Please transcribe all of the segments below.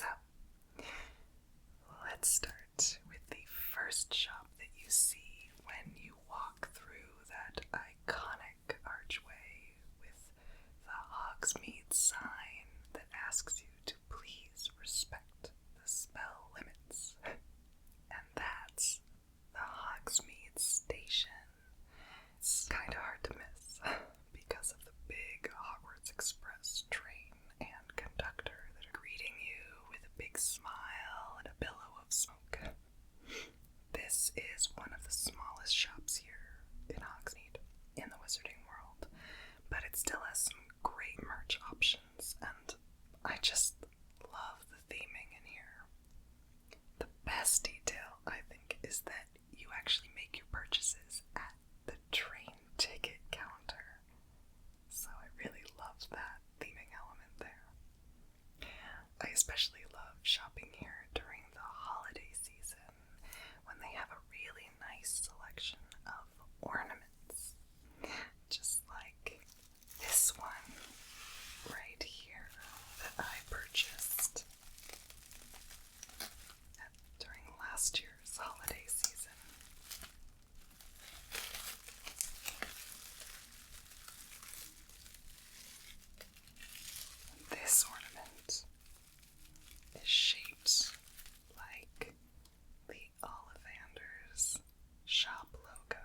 So, let's start with the first shop that you see when you walk through that iconic archway with the Hogsmeade sign that asks you to please respect the spell limits. And that's the Hogsmeade station. It's kind of hard to miss because of the big Hogwarts Express train and conductor that are greeting you with a big smile and a billow of smoke. This is one of the smallest shops here in Hogsmeade, in the Wizarding World, but it still has some great merch options, and I just love the theming in here. The best detail, I think, is that you actually make your purchases at the train ticket counter. So I really love that theming element there. I especially love shopping here during the holiday season when they have a really nice selection of ornaments. Just like this one right here that I purchased during last year's holiday season. This ornament is shaped like the Ollivander's shop logo.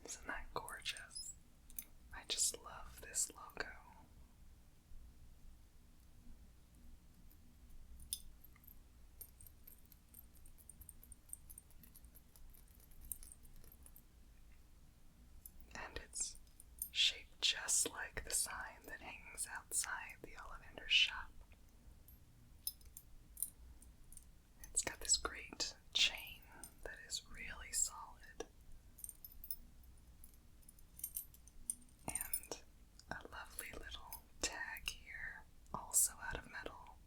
Isn't that gorgeous? I just love this logo. And it's shaped just like the sign that hangs outside the Ollivander's shop. It's got this great chain that is really solid. And a lovely little tag here, also out of metal,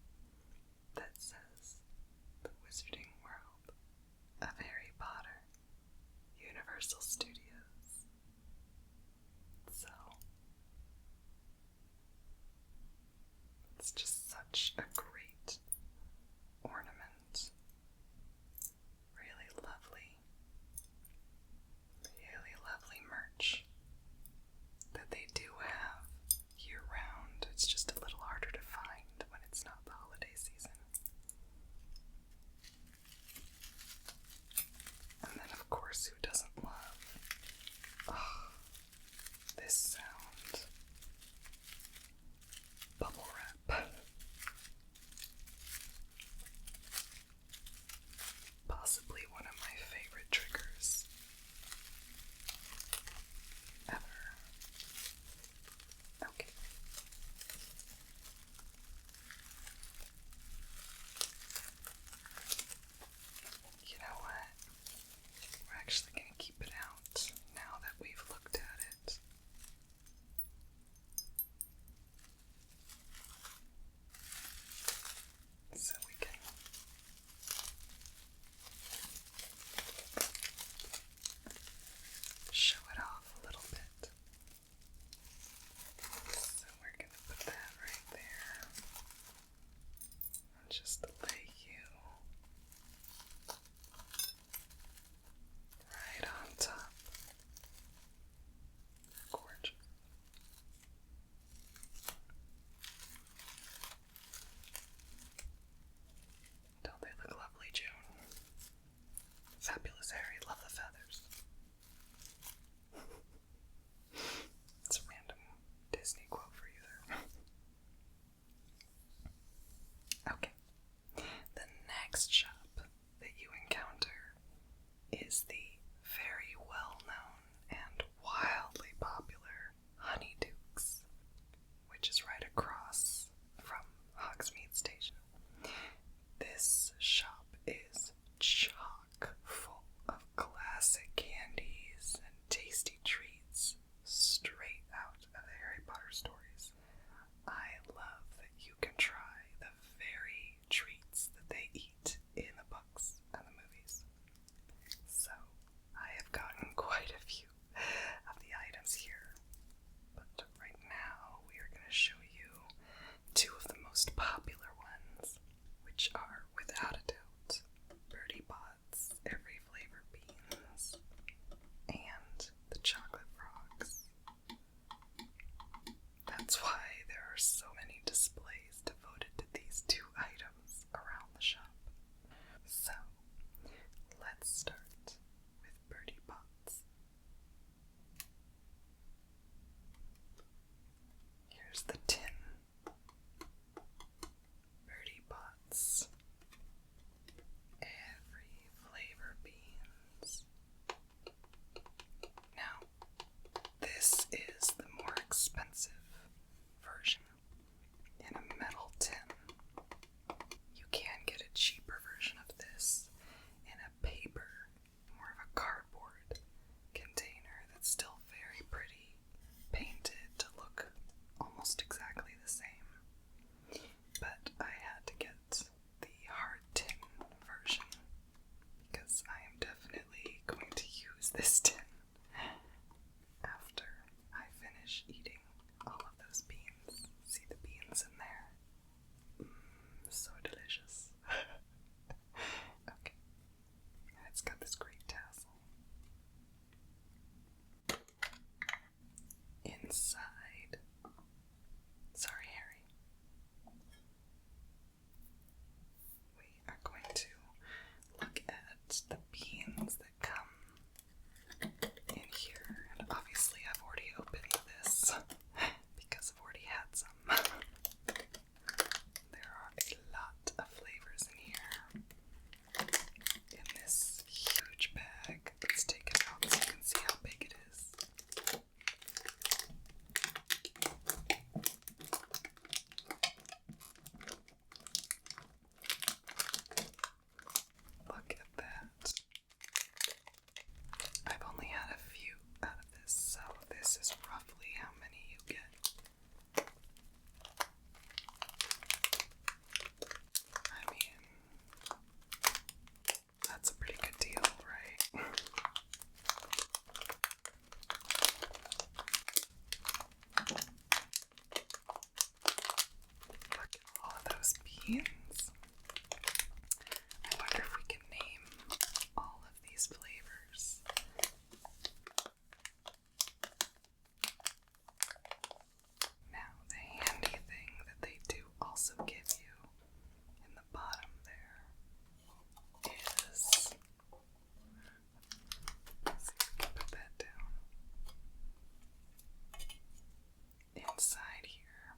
that says The Wizarding World of Harry Potter, Universal Studios. So, it's just such a great ornament. inside. Sorry, Harry. We are going to look at the beans that come in here. And obviously I've already opened this because I've already had some. There are a lot of flavors in here. In this huge bag. Let's take it out so you can see how big it is. Look at that. I've only had a few out of this, so this is roughly how many you get. I mean, that's a pretty good deal, right? Look at all of those beans. I wonder if we can name all of these flavors. Now, the handy thing that they do also give you in the bottom there is, let's see if we can put that down. Inside here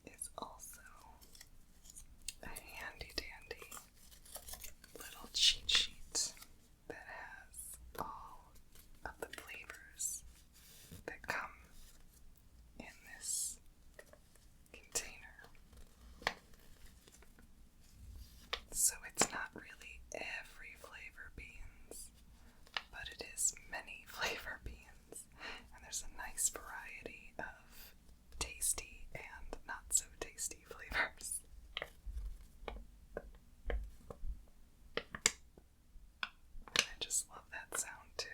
is also a handy dandy little cheat sheet that has all of the flavors that come in this container. So it's not really every flavor beans, but it is many flavor beans, and there's a nice variety of tasty and not so tasty flavors. I just love that sound too.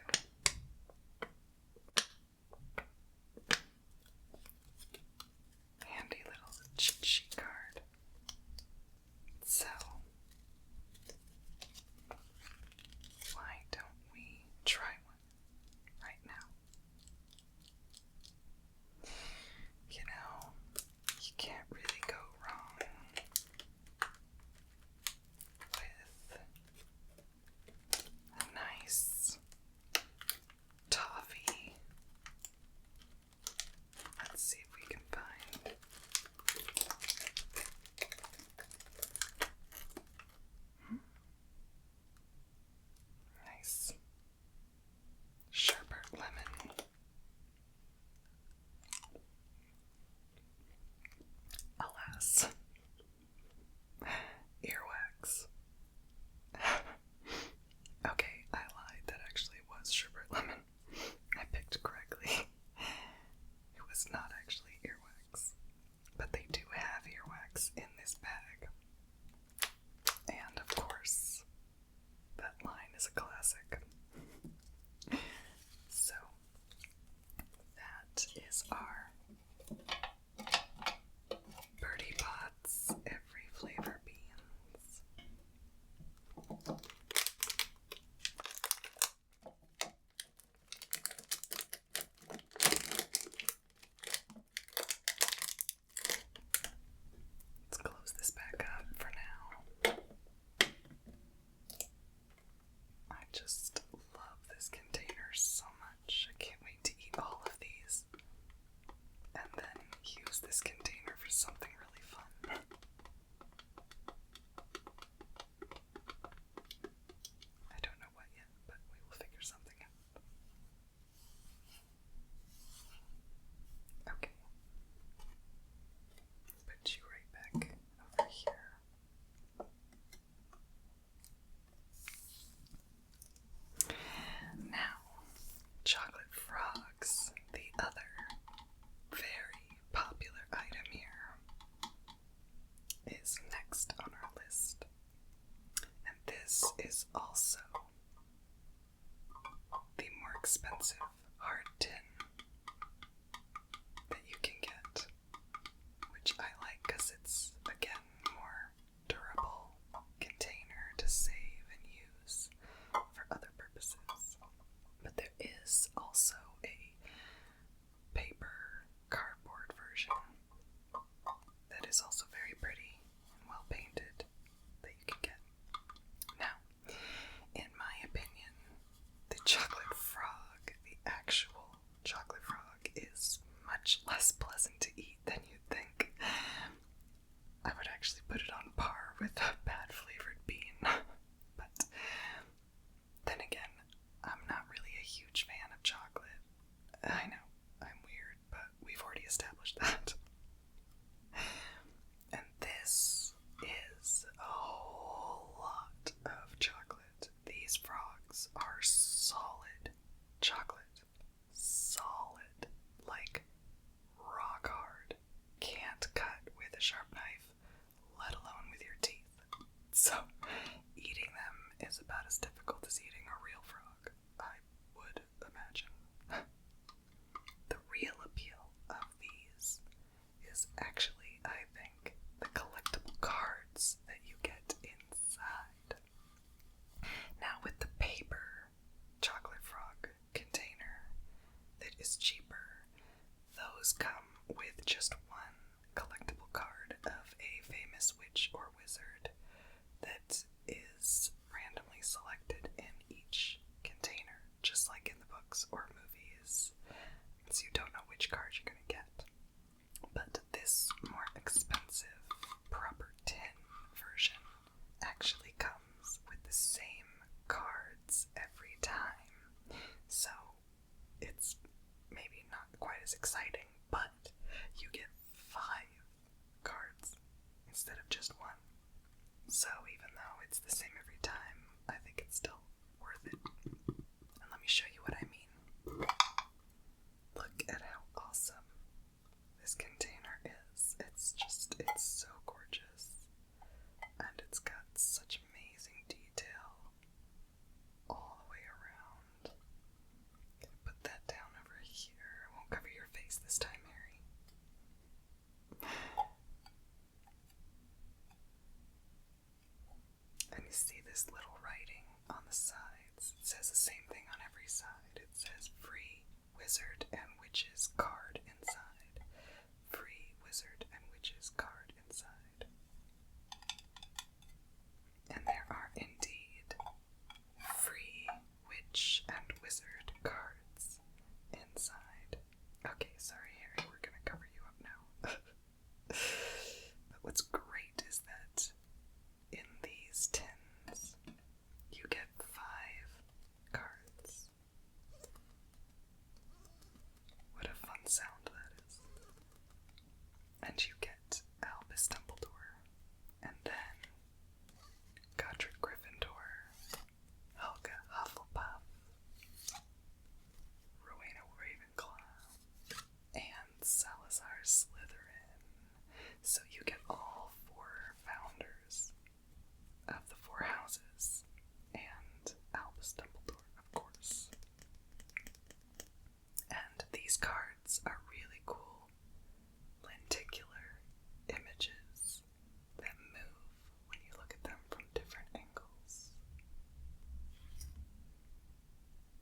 Handy little cheat sheet card. So, why don't we try one right now? You know, you can't really go wrong with a nice toffee. Let's see if we can find. Nice sherbet lemon. Alas, earwax. Okay, I lied. That actually was sherbet lemon. I picked correctly. It was not actually earwax, but they do have earwax in this bag. And of course, that line is a classic. So, that is our Birdie Potts Every Flavor Beans. Let's close this back up for now. I just love this container so much. I can't wait to eat all of these and then use this container for something really fun. I don't know what yet, but we will figure something out. Okay. Put you right back over here. Now, chocolate frogs, the other very popular item here, is next on our list. And this is also the more expensive hard tin that you can get, which I like because it's, again, more durable container to save and use for other purposes. But there is also a paper much less pleasant to eat than you'd think. I would actually put it on par with a bad flavored bean. But then again, I'm not really a huge fan of chocolate. I know, I'm weird, but we've already established that. And this is a whole lot of chocolate. These frogs are solid chocolate. Solid. Like rock hard. Can't cut with a sharp knife, let alone with your teeth. So, eating them is about as difficult as eating a real frog, I would imagine. The real appeal of these is actually, I think, the collectible cards that you get inside. Now, with the paper chocolate frog container that is cheaper, those come with just one collectible card of a famous witch or wizard that is randomly selected in each container, just like in the books or movies, so you don't know which card you're going to get. But this more expensive, proper tin version actually comes with the same cards every time, so it's maybe not quite as exciting, but you get 5 cards instead of just one. So even though it's the same every time, I think it's still worth it. And let me show you what I mean. Look at how awesome this container is. It's so gorgeous. And it's got such amazing detail all the way around. Gonna put that down over here. Won't cover your face this time, Harry. And you see this little writing on the sides. It says the same thing on every side. It says free wizard and witches card inside. Free wizard and witches card inside. And there are indeed free witch and wizard cards inside. Okay, sorry, Harry, we're gonna cover you up now. But what's great is that in these tins, you get 5 cards. What a fun sound that is. And you get Albus Dumbledore, and then Godric Gryffindor, Helga Hufflepuff, Rowena Ravenclaw, and Salazar Slytherin. So you get all 4 founders of the 4 houses, and Albus Dumbledore, of course. And these cards are really cool, lenticular images that move when you look at them from different angles.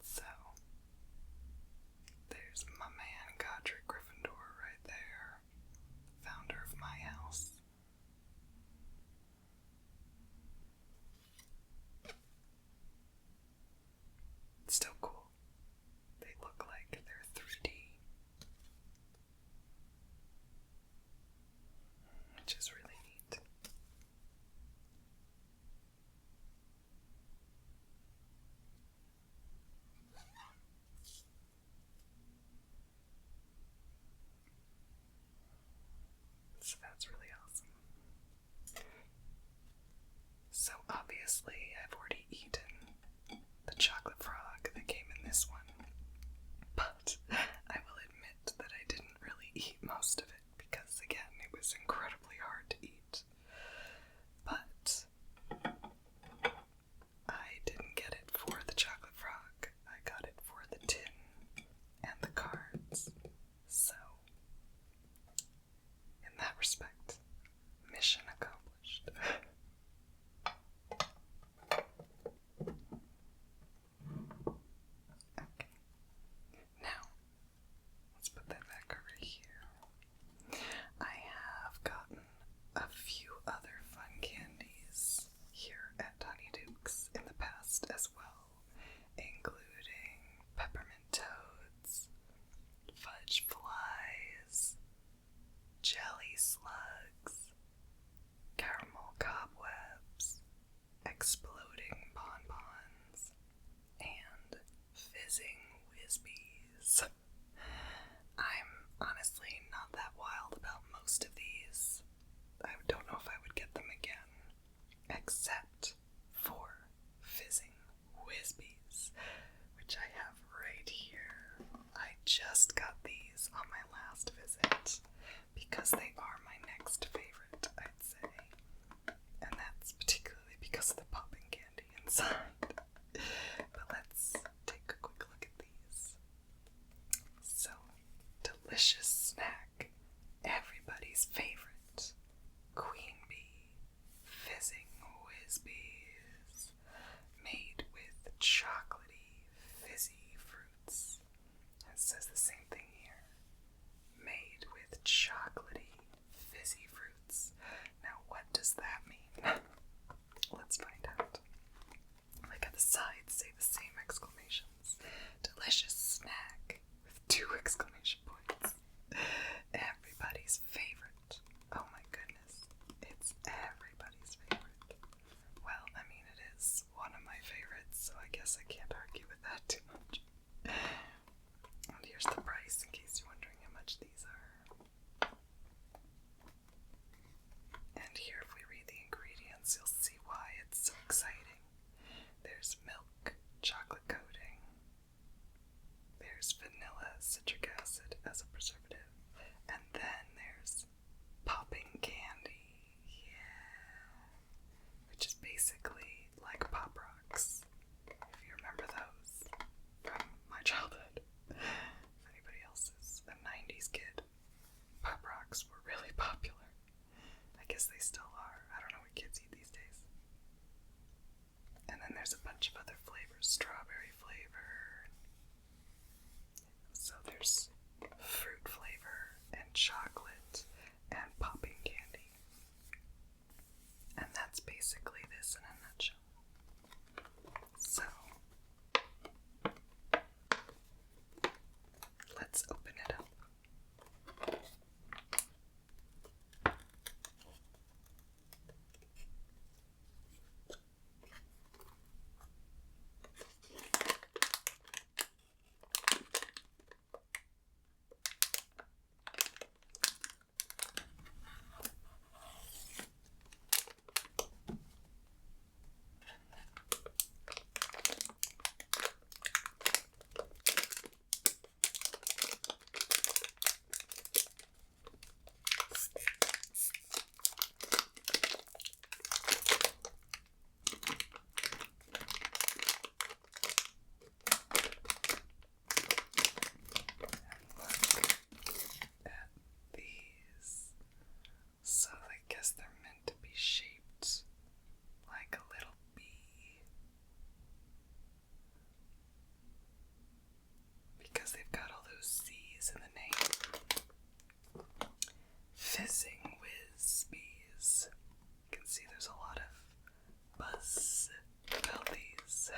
So, there's my man Godric Gryffindor right there, founder of my house. It's still cool. They look like they're 3D, which is really neat. So that's really awesome. So obviously I've already eaten the chocolate frog that came in this one, but I will admit that I didn't really eat most of it because, again, it was incredibly hard to eat. But I didn't get it for the chocolate frog. I got it for the tin and the cards. So, in that respect, mission accomplished. just got these on my last visit because they are my next favorite, I'd say. And that's particularly because of the popping candy inside. But let's take a quick look at these. So, delicious snack, everybody's favorite, Queen Bee Fizzing Whiz-Bees, made with chocolatey, fizzy fruits. It says the same thing here. Made with chocolatey, fizzy fruits. Now, what does that mean? Let's find out. Like at the sides, say the same exclamations. Delicious snack with 2 exclamation points. Everybody's favorite. Oh my goodness. It's everybody's favorite. Well, I mean, it is one of my favorites, so I guess I can't argue with that too much. And here's the price in case you're wondering how much these are. And here, if we read the ingredients, you'll see why it's so exciting. There's milk, chocolate coating. There's vanilla citric acid as a preservative. And then there's popping candy. Yeah. Which is basically like Pop Rocks, if you remember those from my childhood. If anybody else is a 90s kid, Pop Rocks were really popular. I guess they still are. I don't know what kids eat these days. And then there's a bunch of other flavors. Strawberry flavor. So there's fruit flavor and chocolate and popping candy. And that's basically this in a nutshell. So, let's open it up. So I guess they're meant to be shaped like a little bee. Because they've got all those C's in the name. Fizzing Whiz-Bees. You can see there's a lot of buzz about these.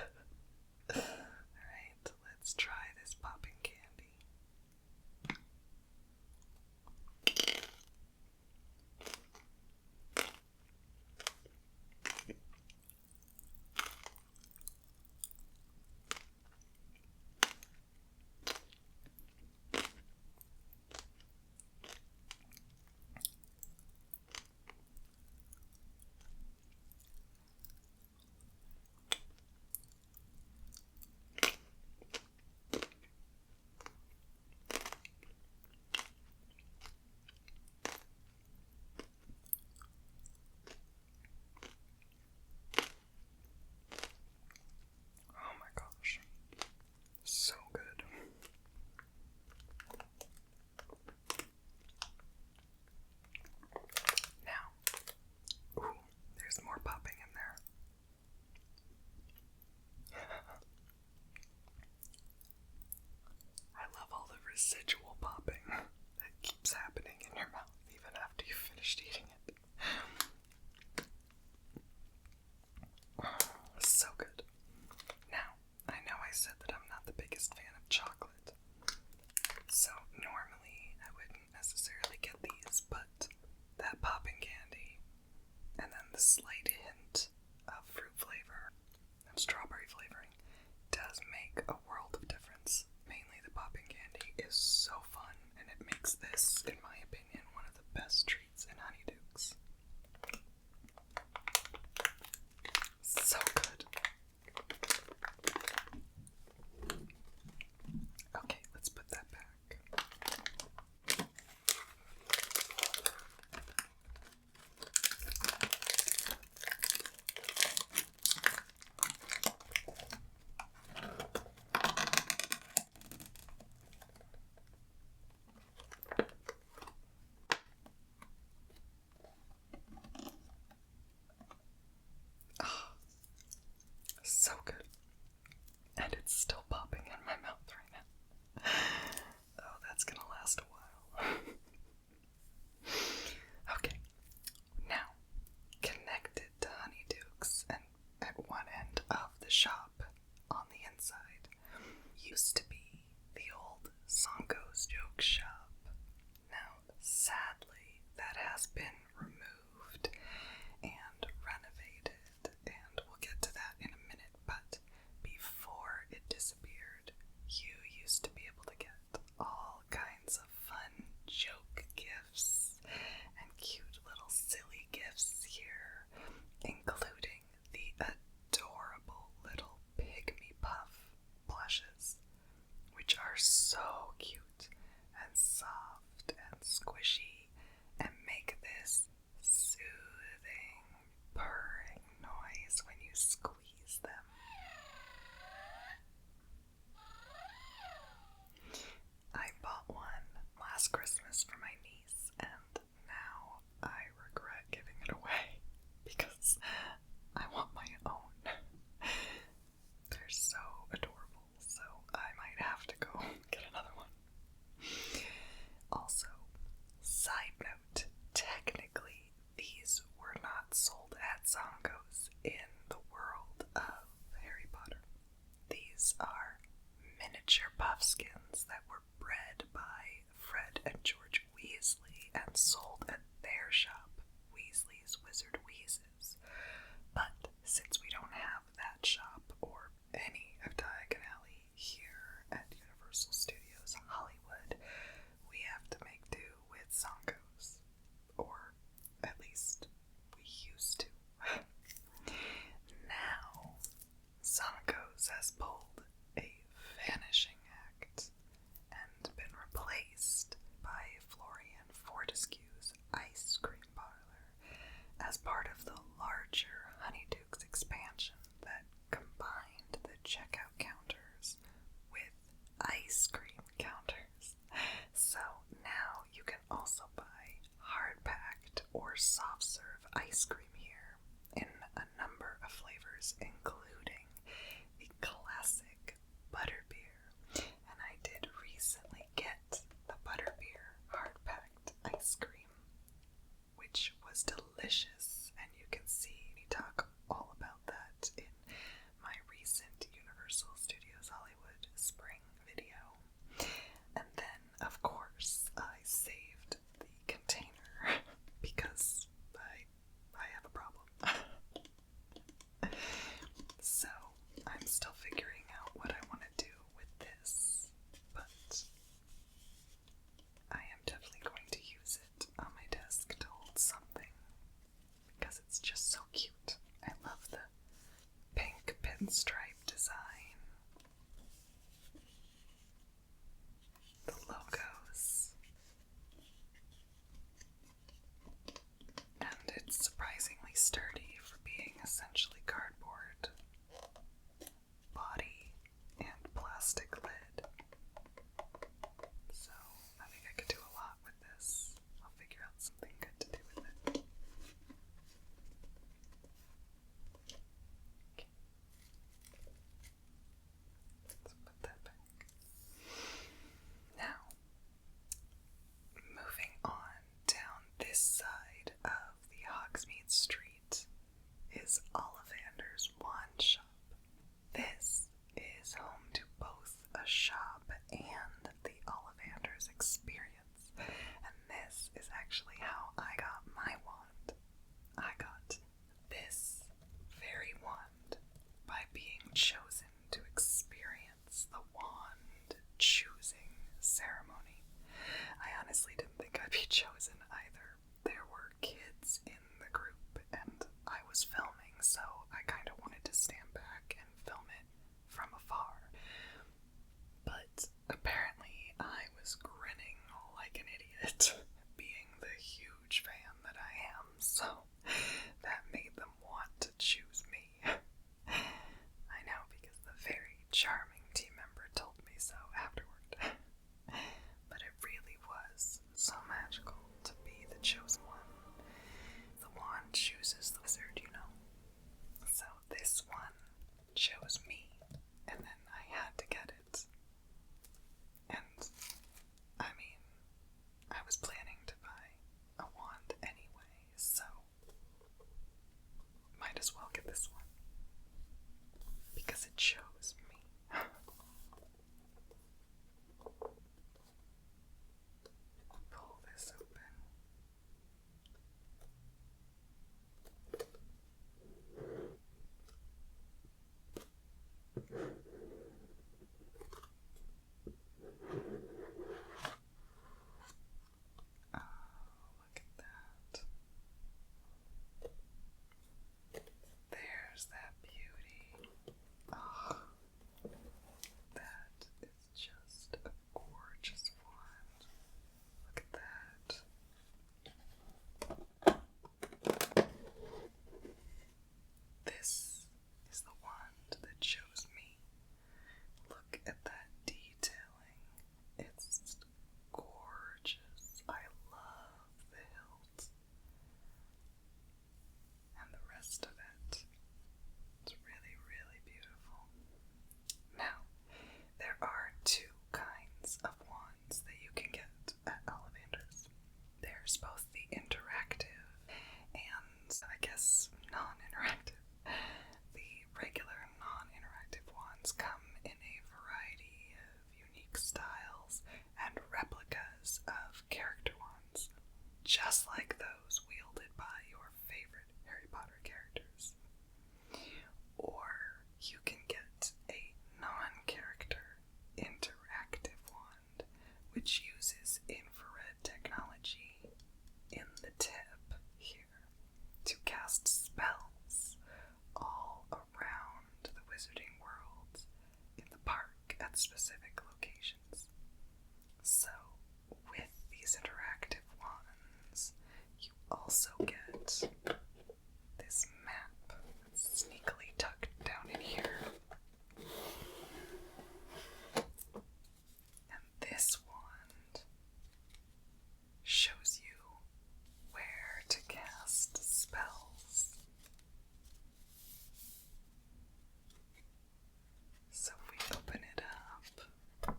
Alright, let's try this popping candy. So good. Now, ooh, there's more popping in there. I love all the residual popping that keeps happening in your mouth even after you've finished eating it. So good. Now, I know I said that I'm not the biggest fan of chocolate, so normally I wouldn't necessarily get these, but that popping candy and then the slight hint of fruit flavor and strawberry flavoring does make a world of difference. Mainly the popping candy is so fun, and it makes this, in my opinion, one of the best treats in Honeydukes. So good. Okay, let's put that back. has been removed and renovated, and we'll get to that in a minute, but before it disappeared, you used to be able to get all kinds of fun joke gifts and cute little silly gifts here, including the adorable little Pygmy Puff plushes, which are so cute and soft and squishy and make this soothing, purring noise when you squeeze them. I bought one last Christmas for my niece, and now I regret giving it away because I want my own. They're so adorable, so I might have to go get another one. Also, side note, technically these were not sold at Zonko's in the world of Harry Potter. These are miniature puffskins that were bred by Fred and George Weasley and sold at their shop, Weasley's Wizard Wheezes. But since we don't have that shop or any of Diagon Alley here at Universal Studios Hollywood, we have to make do with Zonko's, or at least we used to. Now, Zonko's has pulled a vanishing act and been replaced by Florian Fortescue's Ice Cream Parlor as part of the larger Honeydukes expansion that combined the checkout counters with ice cream counters. So now you can also buy hard-packed or soft-serve ice cream here in a number of flavors, including the classic butterbeer. And I did recently get the butterbeer hard-packed ice cream, which was delicious, and you can see me talk all about that in my recent Universal Studios Hollywood spring video. And then, of course, I saved the container because I have a problem. So, I'm still figuring out what I want to do with this, but I am definitely going to use it on my desk to hold something because it's just so cute. I love the pink pinstripe design, the logos, and it's surprisingly sturdy for being essentially cardboard body and plastic lid. So I think I could do a lot with this. I'll figure out something good to do with it. Okay. Let's put that back. Now, moving on down this side of the Hogsmeade Street is Ollivander's Wand Shop. This is home to both a shop and the Ollivander's experience, and this is actually how I got my wand. I got this very wand by being chosen to experience the wand choosing ceremony. I honestly didn't think I'd be chosen either. There were kids in the group, and I was filming, so I kind of wanted to stand back and film it from afar. But apparently I was grinning like an idiot, being the huge fan that I am, so that made them want to choose me. I know, because the very charming team member told me so afterward. But it really was so magical to be the chosen one. The wand chooses the wizard, you know. So this one chose me, and then I had to get it. And, I mean, I was planning to buy a wand anyway, so might as well get this one. Because it chose me. Pull this open. just like those wielded by your favorite Harry Potter characters. Or you can get a non-character interactive wand, which uses infrared technology in the tip here to cast spells all around the wizarding world in the park at specific locations. So, with these interactive wands, you also get this map sneakily tucked down in here. And this wand shows you where to cast spells. So if we open it up,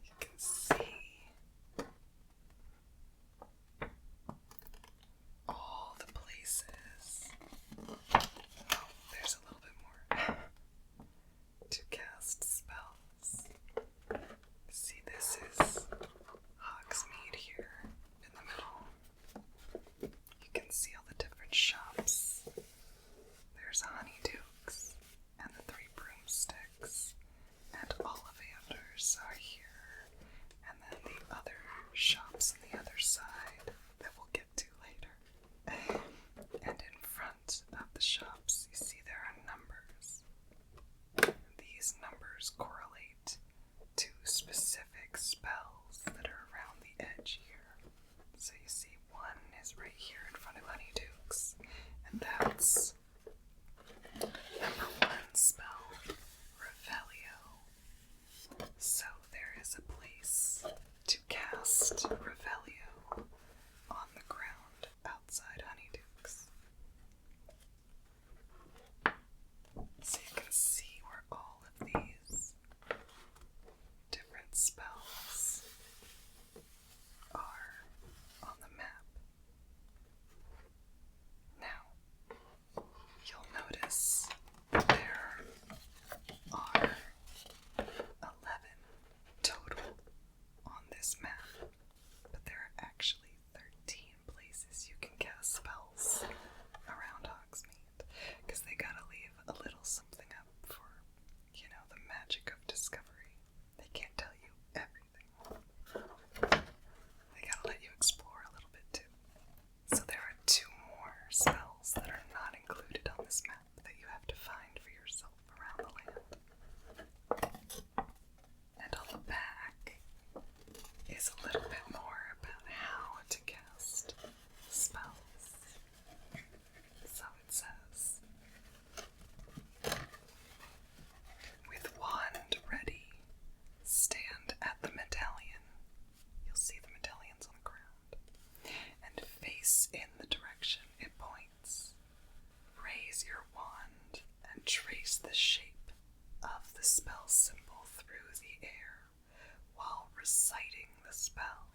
you can see all the places. Oh, there's a little bit more to cast spells. See, this is Hogsmeade here in the middle. You can see all the different shops. There's Honeydukes and the Three Broomsticks, and Ollivanders are here, and then the other shops on the other side that we'll get to later. And in front of the shops, you see there are numbers. These numbers correlate to specific spells that are around the edge here. So you see 1 is right here in front of Honeydukes, and that's number 1 spell, Revelio. So there is a place to cast Revelio on the ground outside Honeydukes. So you can see where all of these different spells are on the map. Now, you'll notice there are 11 total on this map, but there are actually 13 places you can cast spells around Hogsmeade, because they gotta leave a little something up for, the magic of discovery. They can't tell you everything. They gotta let you explore a little bit too. So there are 2 more spells that are not included on this map that you have to find for yourself around the land. And on the back is a little bit more about how to cast spells. So it says, with wand ready, stand at the medallion. You'll see the medallions on the ground. And face in the direction it points. Raise your wand and trace the shape of the spell symbol through the air while reciting the spell.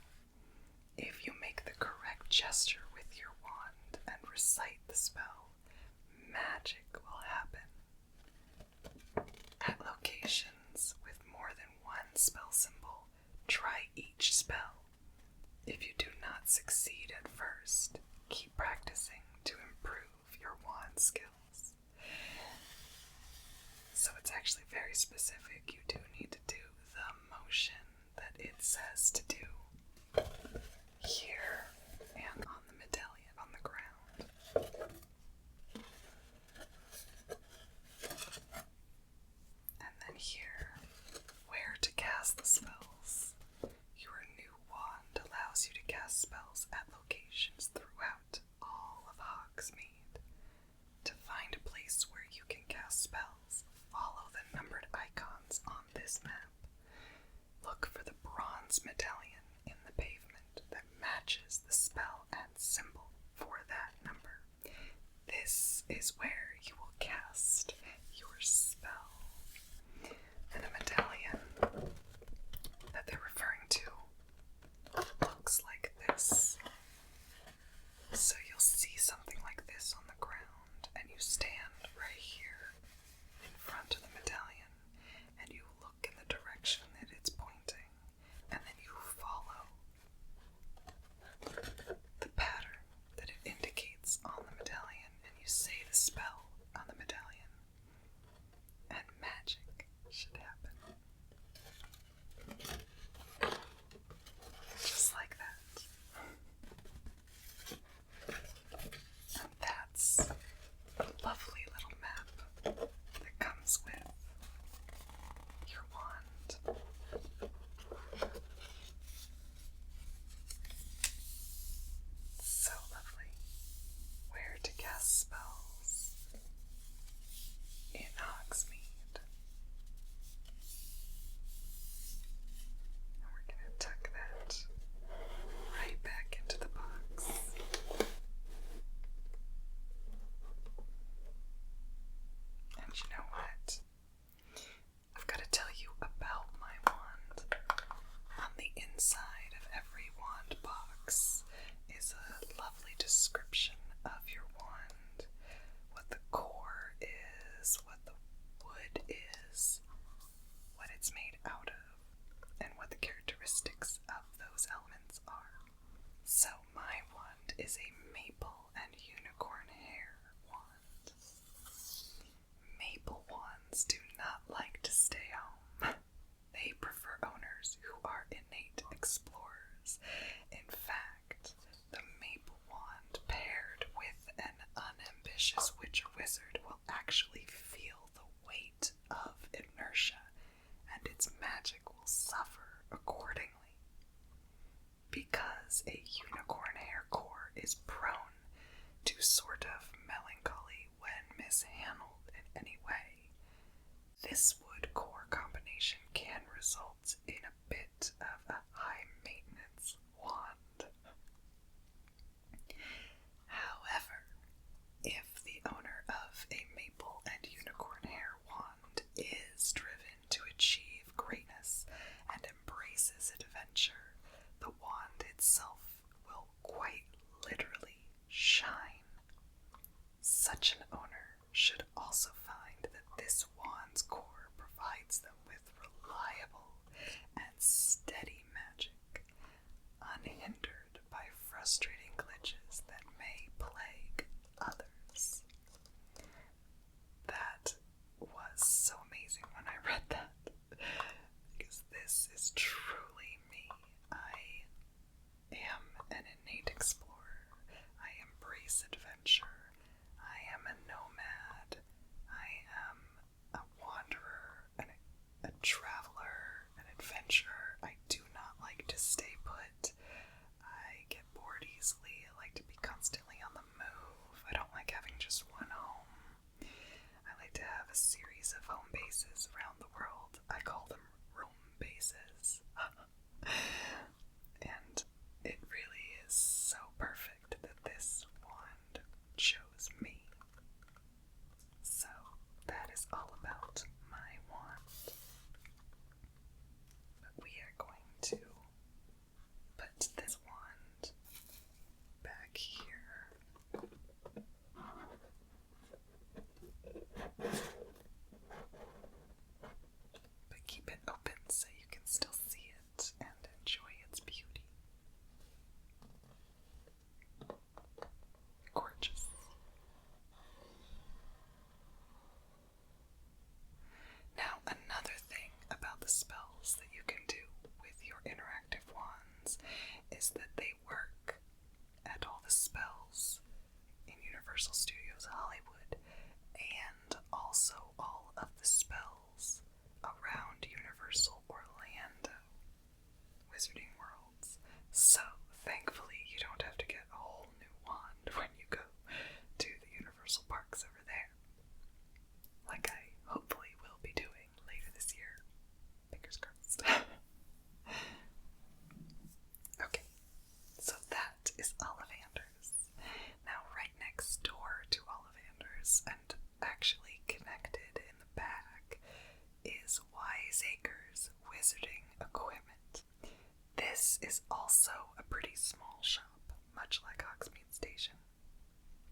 If you make the correct gesture with your wand and recite the spell, magic will happen. At locations with more than 1 spell symbol, try each spell. If you do not succeed at first, keep practicing to improve your wand skills. So it's actually very specific. You do need to do the motion that it says to do here and on the medallion on the ground. And then here, where to cast the spells. Your new wand allows you to cast spells at locations throughout all of Hogsmeade. To find a place where you can cast spells, follow the numbered icons on this map. Look for the bronze medallion in the pavement that matches the spell and symbol for that number. This is where you will cast your spell. And a medallion that they're referring to looks like this. So you'll see something like this on the ground, and you stand right here in front of the medallion, and you look in the direction that should happen. Just like that. And that's a lovely little map that comes with your wand. So lovely. Where to cast spells in Hogsmeade. And we're going to tuck that right back into the box. And you know what? I've got to tell you about my wand. On the inside of every wand box is a lovely description of your wand, what the core is, what the wood is, what it's made out of, and what the characteristics of those elements are. So my wand is a maple and unicorn hair wand. Maple wands do not like to stay home. They prefer owners who are innate explorers. In fact, the maple wand paired with an unambitious witch or wizard will actually feel the weight of inertia, and its magic will suffer accordingly. Because a unicorn hair core is prone to sort of melancholy when mishandled in any way, this wood core combination can result in a bit of a high maintenance wand. However, if the owner of a maple and unicorn hair wand is driven to achieve greatness and embraces adventure, the wand itself will quite literally shine. Such an owner should also find that this wand's core provides them with reliable and steady magic, unhindered by frustrating glitches that may plague others. That was so amazing when I read that, because this is truly me. I am an innate explorer. I embrace adventure. I am a nomad. I am a wanderer, a traveler, an adventurer. I do not like to stay put. I get bored easily. I like to be constantly on the move. I don't like having just one home. I like to have a series of home bases around the world. I call them roam bases. And it really is so perfect that this wand chose me. So that is all about my wand. But we are going to put this wand back here. But keep it open so you can still see it and enjoy its beauty. Gorgeous. Now, another thing about the spells that you can do with your interactive wands is that they work at all the spells in Universal Studios Hollywood and also all of the spells around Universal Orlando Wizarding Worlds. So, thankfully, you don't have to get a whole new wand when you go to the Universal Parks over there, like I hopefully will be doing later this year. Fingers crossed. Okay, so that is Ollivanders. Now, right next door to Ollivanders, and actually connected in the back, is Wiseacres Wizarding Equipment. This is also a pretty small shop, much like Hogsmeade Station,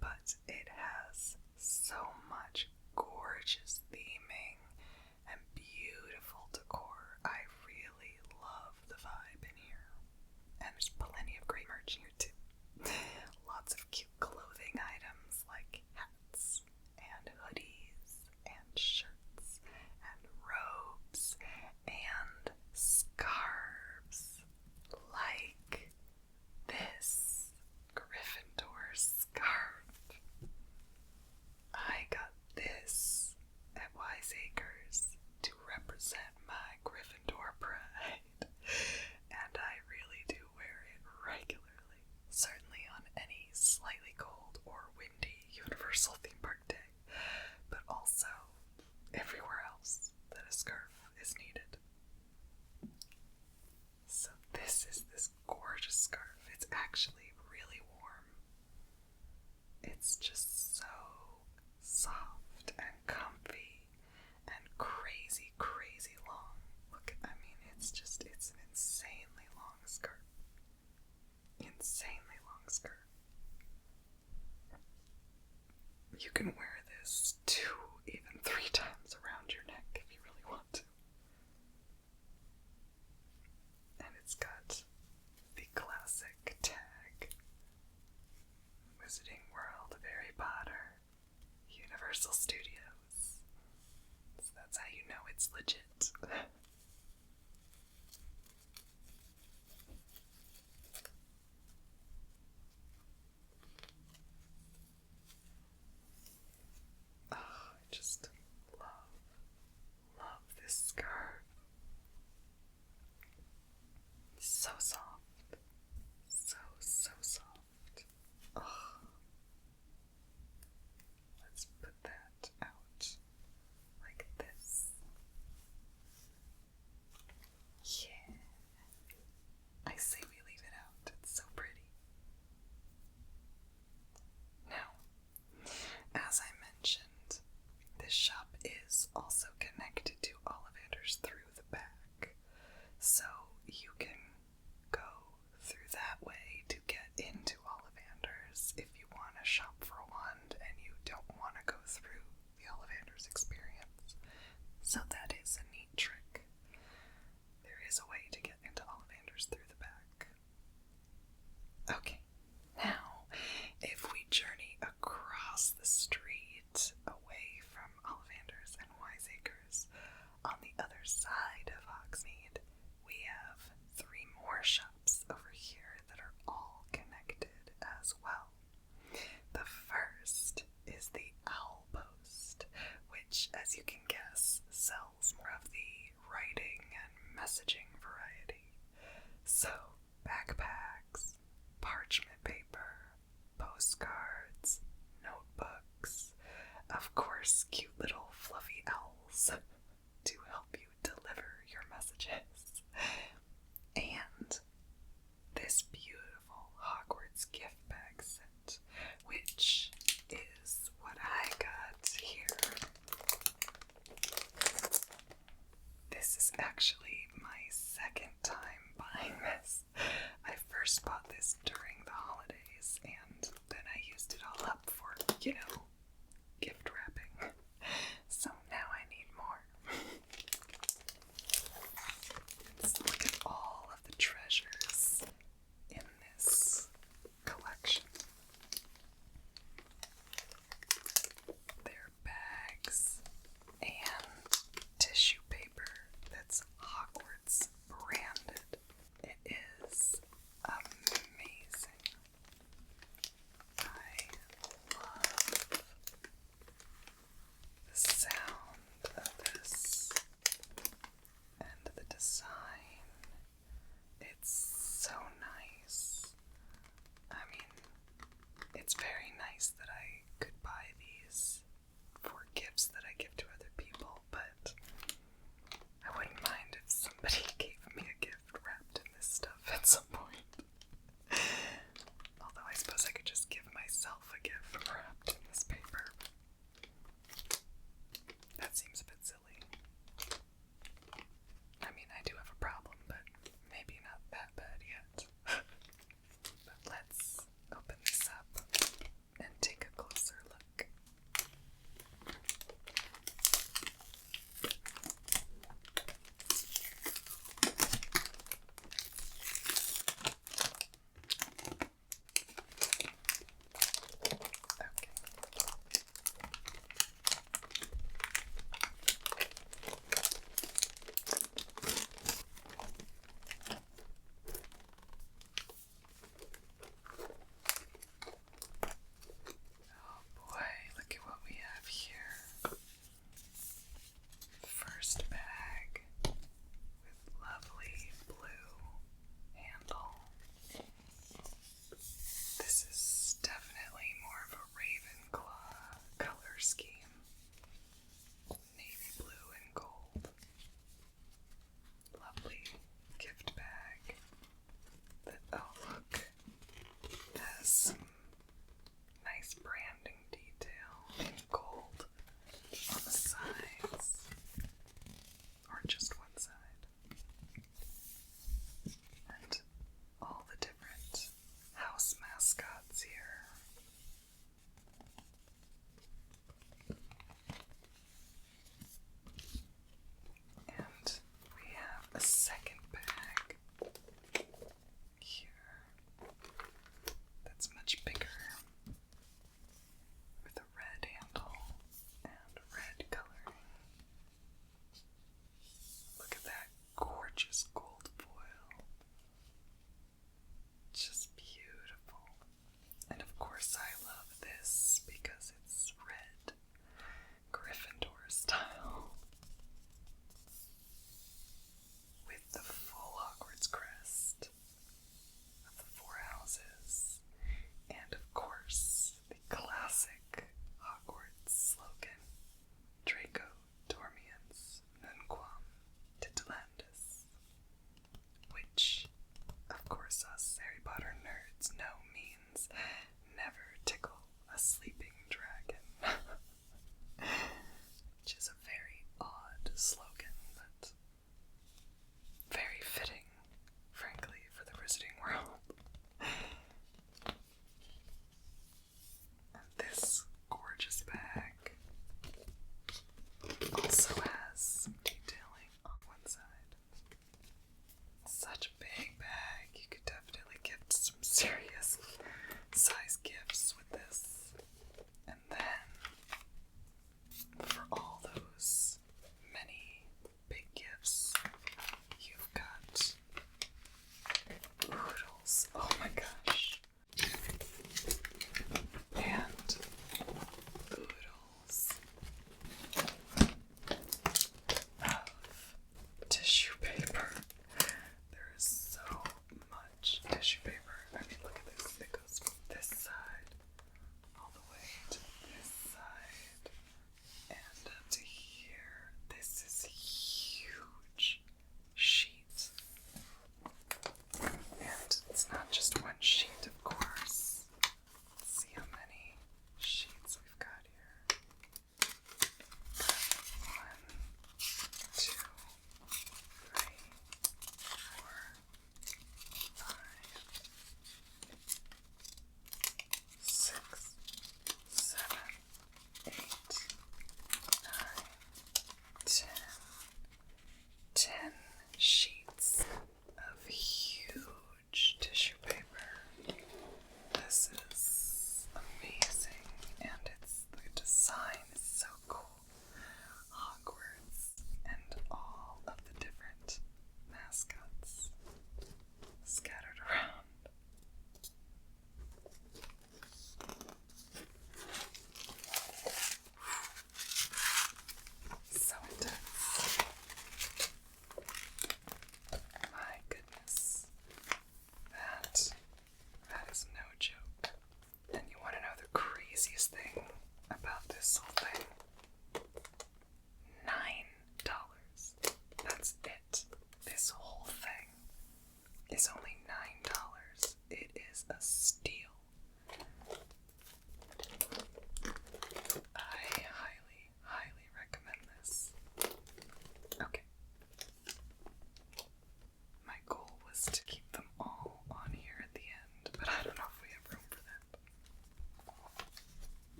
but it has so much gorgeous theming and beautiful decor. I really love the vibe in here. And there's plenty of great merch here too. Lots of cute clothing items like hats and hoodies and shirts and robes can wear this 2, even 3 times around your neck if you really want to. And it's got the classic tag. Wizarding World of Harry Potter, Universal Studios. So that's how you know it's legit. Oh, I just love this scarf. So soft. So soft. Oh. Let's put that out like this. Yeah. I say we leave it out. It's so pretty. Now, as I mentioned, this shop is also connected to Ollivander's through the back. So you can go through that way to get into Ollivander's if you want to shop for a wand and you don't want to go through the Ollivander's experience. So that is a neat trick. There is a way to get into Ollivander's through the back. Okay, now if we journey across the street away from Ollivander's and Wiseacres, on the other side of Hogsmeade, we have 3 more shops over here that are all connected as well. The first is the Owl Post, which, as you can guess, sells more of the writing and messaging variety. So, backpacks, parchment paper, postcards, notebooks, of course, cute little fluffy owls to help you deliver your messages, and this beautiful Hogwarts gift bag set, which is what I got here. This is actually my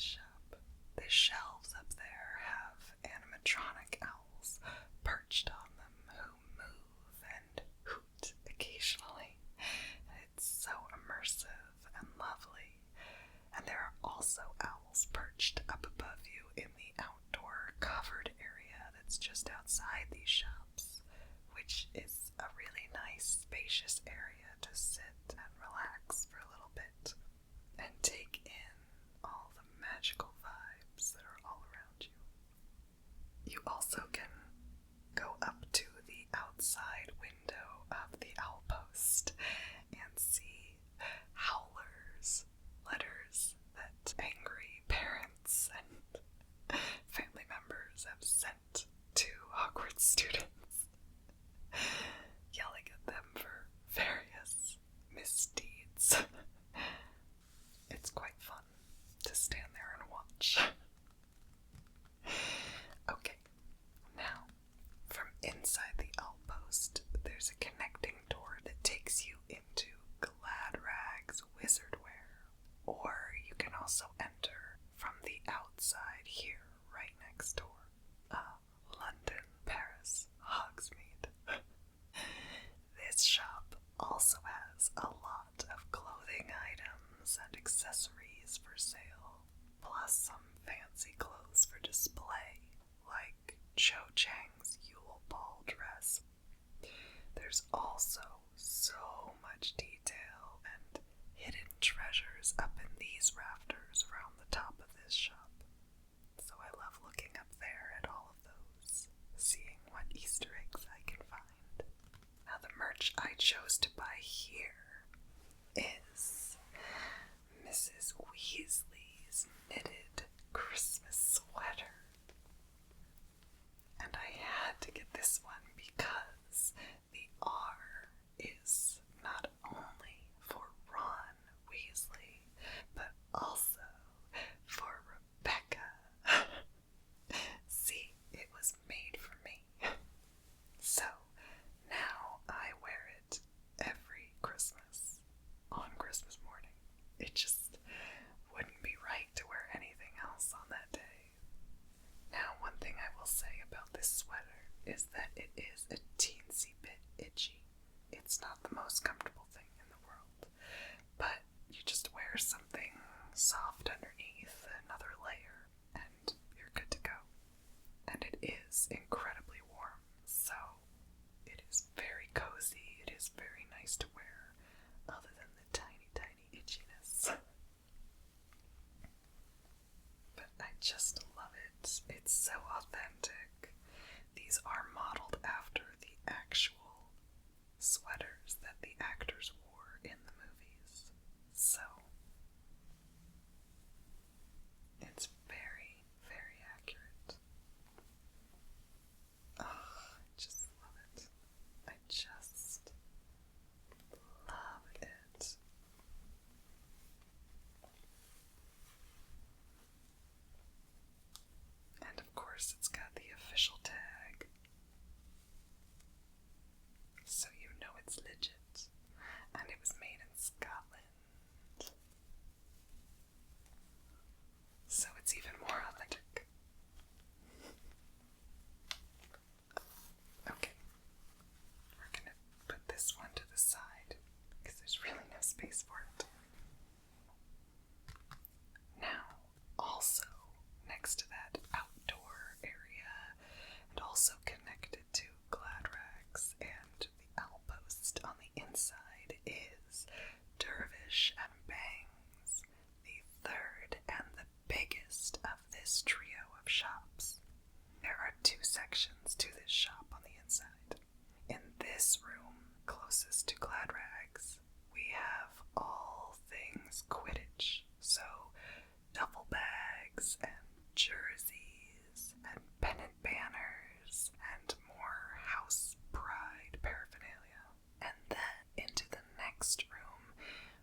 this shop. The shelves up there have animatronic owls perched on them who move and hoot occasionally. It's so immersive and lovely. And there are also owls perched up above you in the outdoor covered area that's just outside these shops, which is a really nice, spacious area to sit and relax for a little bit and take in all the magical vibes that are all around you. You also can go up to the outside window of the owl post and see howlers, letters that angry parents and family members have sent to Hogwarts students, yelling at them for various misdeeds. It's quite fun to stand there and watch. Okay, now, from inside the outpost, there's a connecting door that takes you into Gladrag's Wizardwear, or you can also enter from the outside here, right next door. London, Paris, Hogsmeade. This shop also has a lot of clothing items and accessories for sale, plus some fancy clothes for display, like Cho Chang's Yule Ball dress. There's also so much detail and hidden treasures up in these rafters around the top of this shop. So I love looking up there at all of those, seeing what Easter eggs I can find. Now the merch I chose to buy here is Mrs. Weasley's knitted Christmas sweater. And I had to get this one because the R is not only for Ron Weasley, but also for Rebecca. See, it was made for me. So now I wear it every Christmas on Christmas morning. It just wouldn't be right to wear anything else on that day. Now, one thing I will say about this sweater is that it is a teensy bit itchy. It's not the most comfortable thing in the world, but you just wear something soft underneath, another layer, and you're good to go. And it is incredibly warm, so it is very cozy. It is very nice to wear, other than the tiny, tiny itchiness. But I just love it. It's so authentic. These are modeled after the actual sweaters that the actors wore in the movies. So it's very, very accurate. Oh, I just love it. I just love it. And of course, it's got the official tag, so you know it's legit, and it was made in Scotland, so it's even more authentic. Okay, we're gonna put this one to the side, because there's really no space for it. Now, also, next to that outdoor area, and also connected to Gladrags and the outpost on the inside, is Dervish and Bangs, the third and the biggest of this trio of shops. There are two sections to this shop on the inside. In this room, closest to Gladrags, we have all things Quidditch, so duffel bags and jerseys and pennant banners and more house pride paraphernalia. And then into the next room,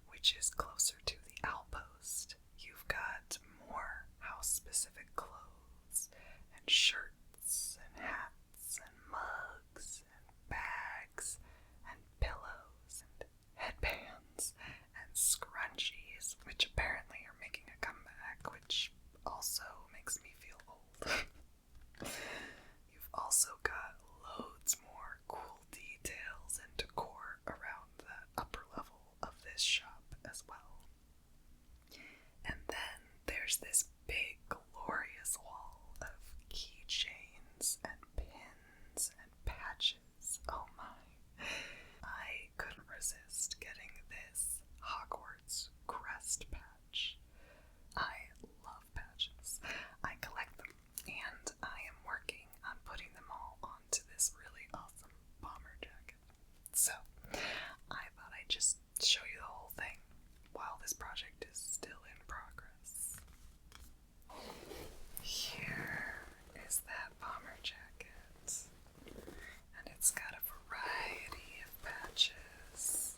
which is closer to the outpost, you've got more house-specific clothes and shirts and hats and mugs and bags and pillows and headbands and scrunchies, which apparently are making a comeback, which also makes me feel old. You've also got loads more cool details and decor around the upper level of this shop as well. And then there's this big, glorious wall of keychains and pins and patches. Oh my. I couldn't resist getting this Hogwarts crest patch. I love patches. I collect them, and I am working on putting them all onto this really awesome bomber jacket. So, I thought I'd just show you the whole thing while this project is still in progress. Here is that bomber jacket, and it's got a variety of patches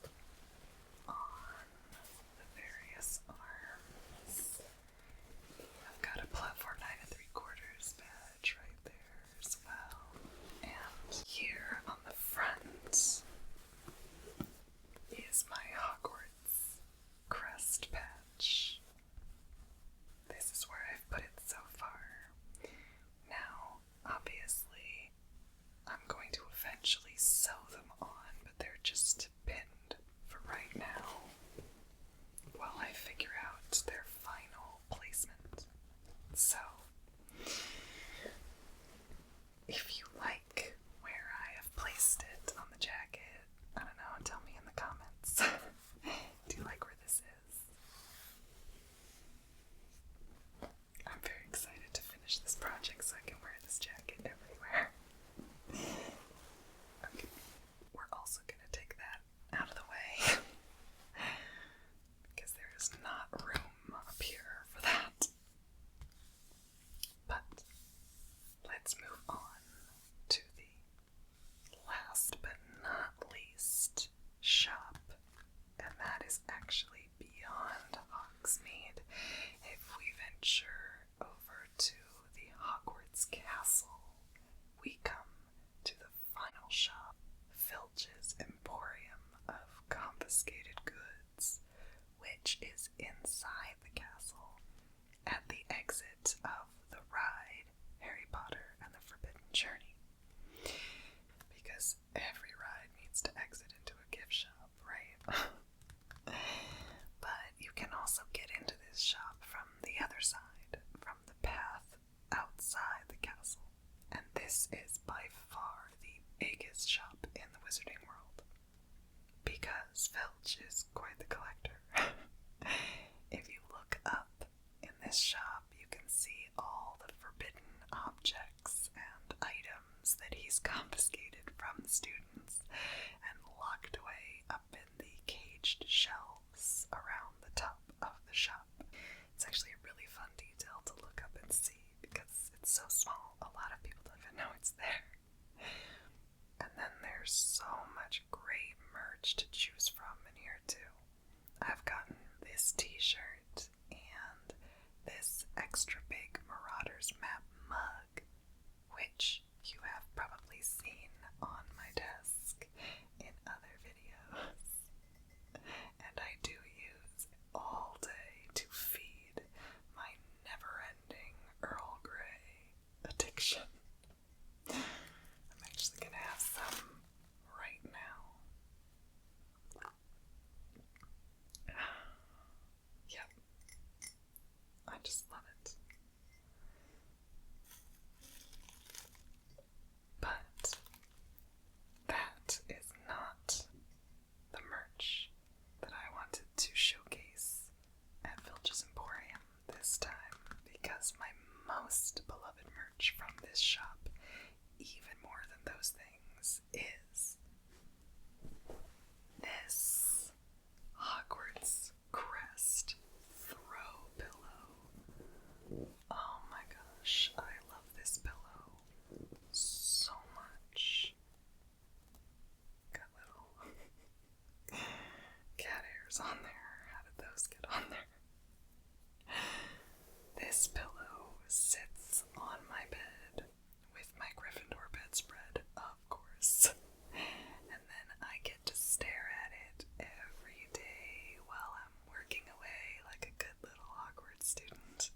on the various arms. I've got a platform 9 3/4 badge right there as well. And here on the front is my Hogwarts crest patch. This is where I've put it so far. Now, obviously, I'm going to eventually sew them on, but they're just pinned for right now while I figure out their final placement. So, if you like where I have placed it on the jacket, I don't know, tell me in the comments. Do you like where this is? I'm very excited to finish this project so I can wear this jacket everywhere. Okay, we're also going to take that out of the way because there is not room up here for that. But let's move on to the last but not least shop, and that is actually beyond Hogsmeade. If we venture over to the Hogwarts Castle, we come to the final shop, Filch's Emporium of Confiscated Goods, which is inside the castle at the exit of the ride Harry Potter and the Forbidden Journey. Because every ride needs to exit into a gift shop, right? But you can also get into this shop from the other side, from the path outside the castle. And this is by far the biggest shop in the wizarding world, because Filch is quite the collector. If you look up in this shop, you can see all the forbidden objects and items that he's confiscated from the students and locked away up in the caged shelves around the top of the shop. It's actually a really fun detail to look up and see because it's so small, a lot of people don't even know it's there. And then there's so much great merch to choose from in here too. I've gotten this t-shirt and this extra big Marauders map mug, which you have probably seen on my desk in other videos. And I do use it all day to feed my never-ending Earl Grey addiction. I'm actually gonna have some right now. Yep. I just love it. But that is not the merch that I wanted to showcase at Filch's Emporium this time, because my most beloved merch from this shop, even more than those things, is this Hogwarts crest throw pillow. Oh my gosh, I love this pillow so much. Got little cat hairs on there. How did those get on there? This pillow sits on my bed with my Gryffindor bedspread, of course. And then I get to stare at it every day while I'm working away like a good little Hogwarts student.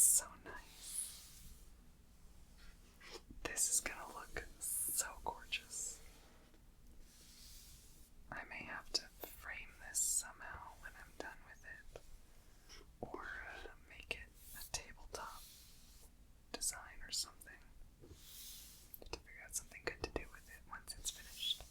It's so nice. This is gonna look so gorgeous. I may have to frame this somehow when I'm done with it, or make it a tabletop design or something. To figure out something good to do with it once it's finished.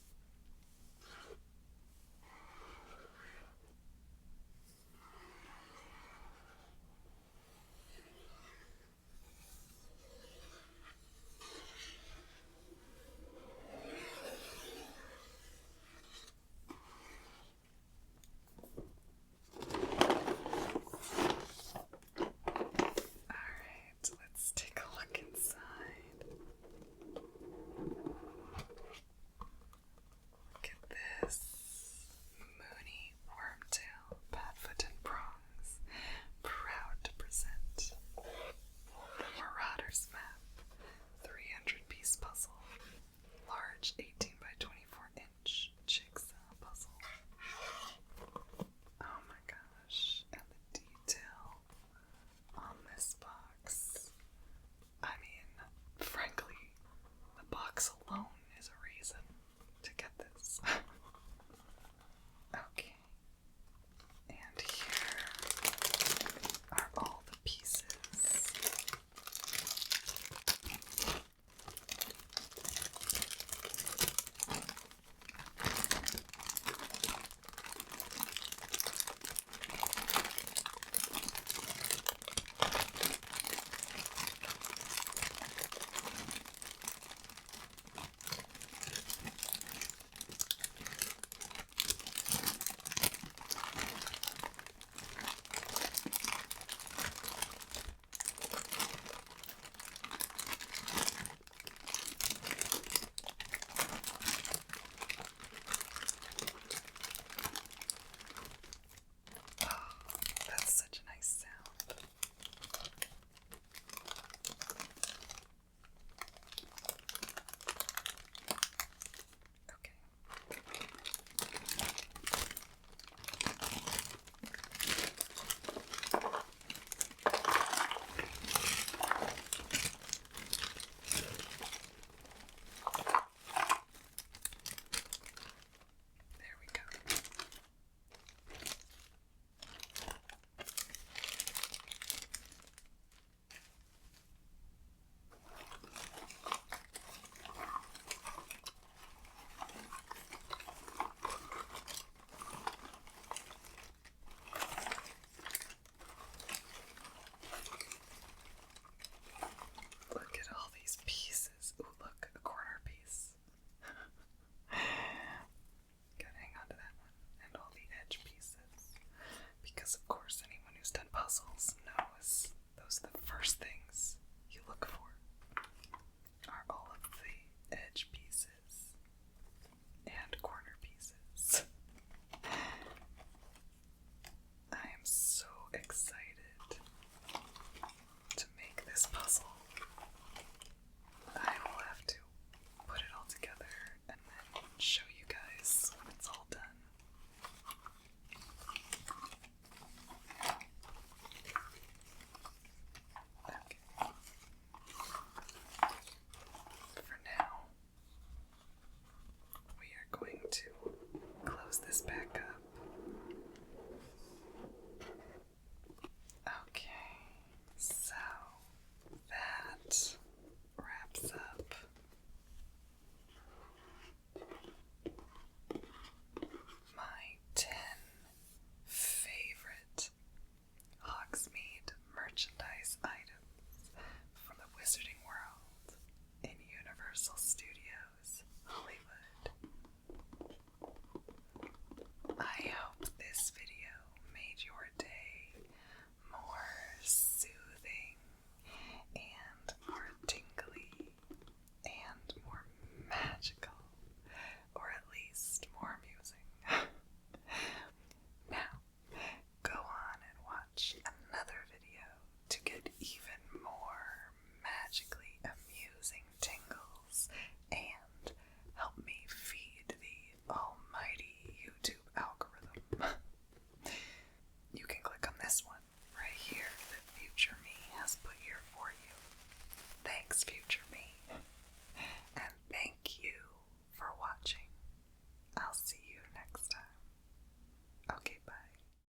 future.